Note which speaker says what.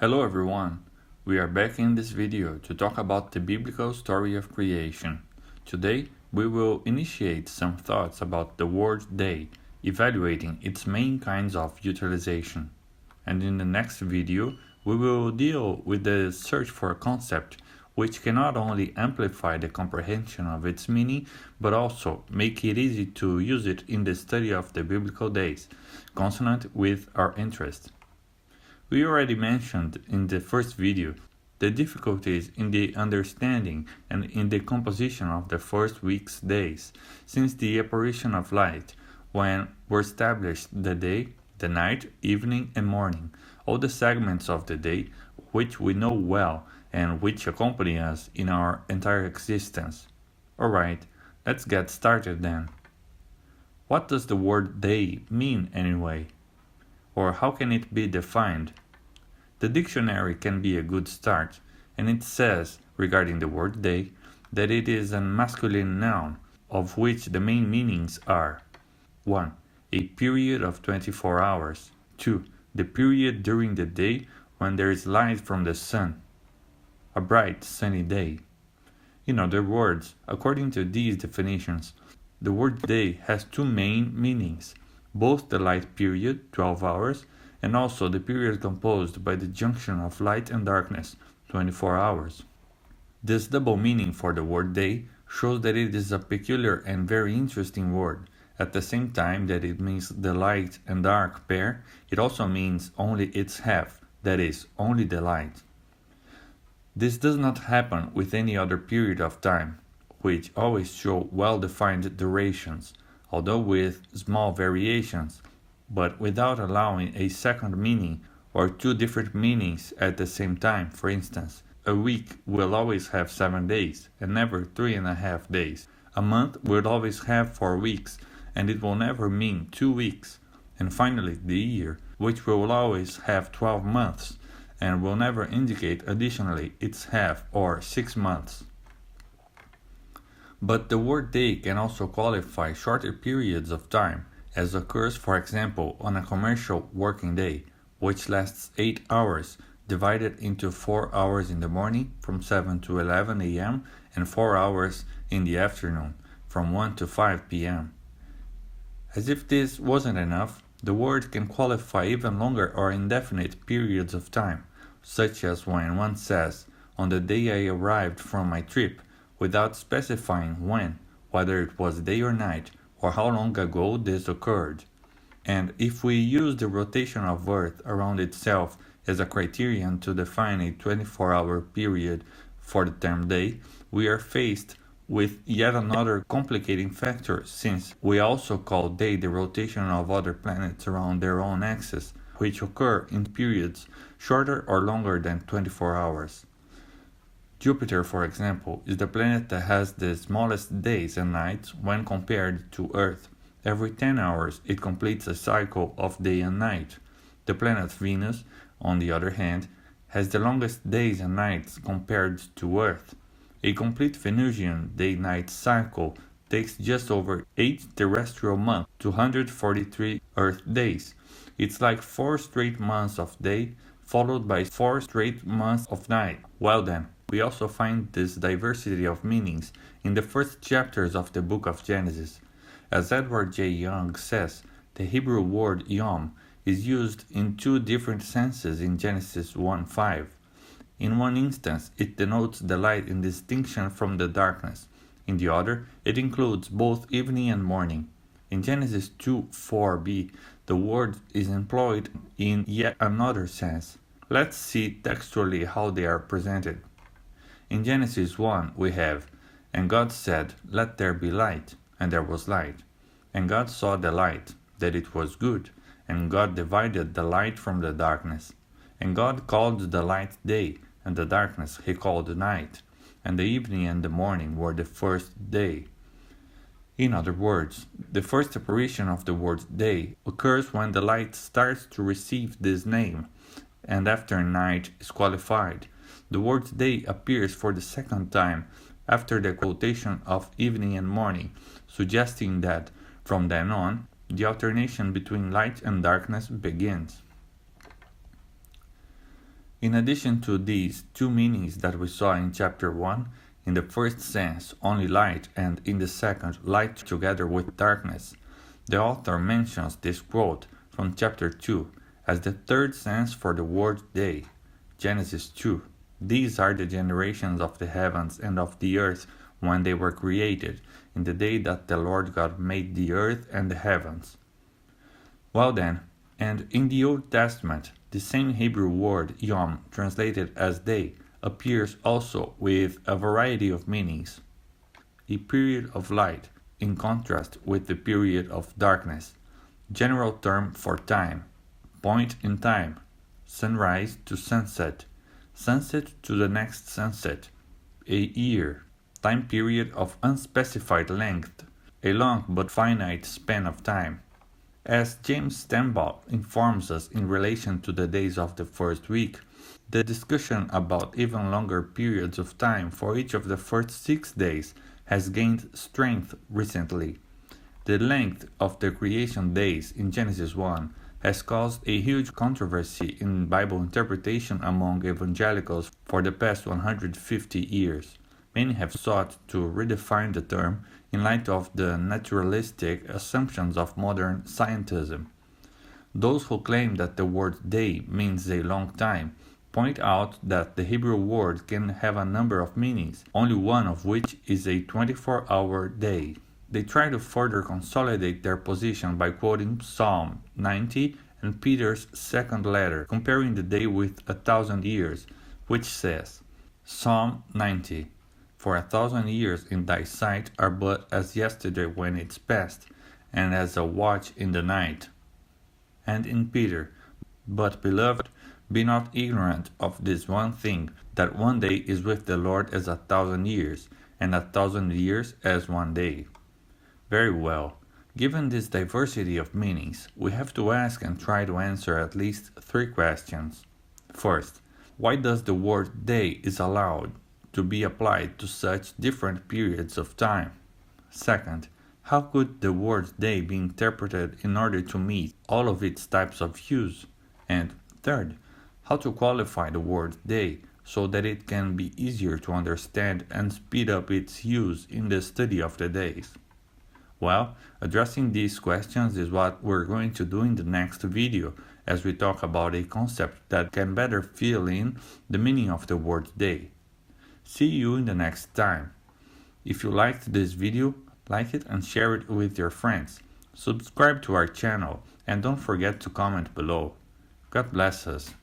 Speaker 1: Hello everyone, we are back in this video to talk about the biblical story of creation. Today we will initiate some thoughts about the word day, evaluating its main kinds of utilization. And in the next video we will deal with the search for a concept which can not only amplify the comprehension of its meaning but also make it easy to use it in the study of the biblical days, consonant with our interest. We already mentioned in the first video the difficulties in the understanding and in the composition of the first week's days, since the apparition of light, when were established the day, the night, evening, and morning, all the segments of the day which we know well and which accompany us in our entire existence. Alright, let's get started then. What does the word day mean anyway? Or how can it be defined? The dictionary can be a good start, and it says, regarding the word day, that it is a masculine noun, of which the main meanings are 1. A period of 24 hours. 2. The period during the day when there is light from the sun. A bright, sunny day. In other words, according to these definitions, the word day has two main meanings, both the light period, 12 hours, and also the period composed by the junction of light and darkness, 24 hours. This double meaning for the word day shows that it is a peculiar and very interesting word. At the same time that it means the light and dark pair, it also means only its half, that is, only the light. This does not happen with any other period of time, which always show well-defined durations, although with small variations, but without allowing a second meaning or two different meanings at the same time. For instance, a week will always have 7 days and never 3.5 days. A month will always have 4 weeks and it will never mean 2 weeks. And finally, the year, which will always have 12 months and will never indicate additionally its half or 6 months. But the word day can also qualify shorter periods of time, as occurs for example on a commercial working day, which lasts 8 hours, divided into 4 hours in the morning from 7 to 11 a.m. and 4 hours in the afternoon from 1 to 5 p.m. As if this wasn't enough, the word can qualify even longer or indefinite periods of time, such as when one says, "On the day I arrived from my trip," without specifying when, whether it was day or night, or how long ago this occurred. And if we use the rotation of Earth around itself as a criterion to define a 24-hour period for the term day, we are faced with yet another complicating factor, since we also call day the rotation of other planets around their own axis, which occur in periods shorter or longer than 24 hours. Jupiter, for example, is the planet that has the smallest days and nights when compared to Earth. Every 10 hours it completes a cycle of day and night. The planet Venus, on the other hand, has the longest days and nights compared to Earth. A complete Venusian day-night cycle takes just over 8 terrestrial months, 243 Earth days. It's like 4 straight months of day, followed by 4 straight months of night. Well then, we also find this diversity of meanings in the first chapters of the book of Genesis. As Edward J. Young says, the Hebrew word yom is used in two different senses in Genesis 1:5. In one instance, it denotes the light in distinction from the darkness. In the other, it includes both evening and morning. In Genesis 2:4b, the word is employed in yet another sense. Let's see textually how they are presented. In Genesis 1 we have, "And God said, Let there be light, and there was light. And God saw the light, that it was good, and God divided the light from the darkness. And God called the light day, and the darkness he called night. And the evening and the morning were the first day." In other words, the first apparition of the word day occurs when the light starts to receive this name, and after night is qualified. The word day appears for the second time after the quotation of evening and morning, suggesting that, from then on, the alternation between light and darkness begins. In addition to these two meanings that we saw in chapter 1, in the first sense only light and in the second light together with darkness, the author mentions this quote from chapter 2 as the third sense for the word day. Genesis 2. These are the generations of the heavens and of the earth when they were created, in the day that the Lord God made the earth and the heavens. Well then, and in the Old Testament, the same Hebrew word yom, translated as day, appears also with a variety of meanings. A period of light, in contrast with the period of darkness. General term for time. Point in time. Sunrise to sunset. Sunset to the next sunset. A year. Time period of unspecified length. A long but finite span of time. As James Stambaugh informs us in relation to the days of the first week, the discussion about even longer periods of time for each of the first 6 days has gained strength recently. The length of the creation days in Genesis 1 has caused a huge controversy in Bible interpretation among evangelicals for the past 150 years. Many have sought to redefine the term in light of the naturalistic assumptions of modern scientism. Those who claim that the word day means a long time point out that the Hebrew word can have a number of meanings, only one of which is a 24-hour day. They try to further consolidate their position by quoting Psalm 90 and Peter's second letter, comparing the day with 1,000 years, which says, Psalm 90, For 1,000 years in thy sight are but as yesterday when it's past, and as a watch in the night. And in Peter, But beloved, be not ignorant of this one thing, that one day is with the Lord as 1,000 years, and 1,000 years as one day. Very well. Given this diversity of meanings, we have to ask and try to answer at least 3 questions. First, why does the word day is allowed to be applied to such different periods of time? Second, how could the word day be interpreted in order to meet all of its types of use? And third, how to qualify the word day so that it can be easier to understand and speed up its use in the study of the days? Well, addressing these questions is what we're going to do in the next video, as we talk about a concept that can better fill in the meaning of the word day. See you in the next time. If you liked this video, like it and share it with your friends. Subscribe to our channel and don't forget to comment below. God bless us.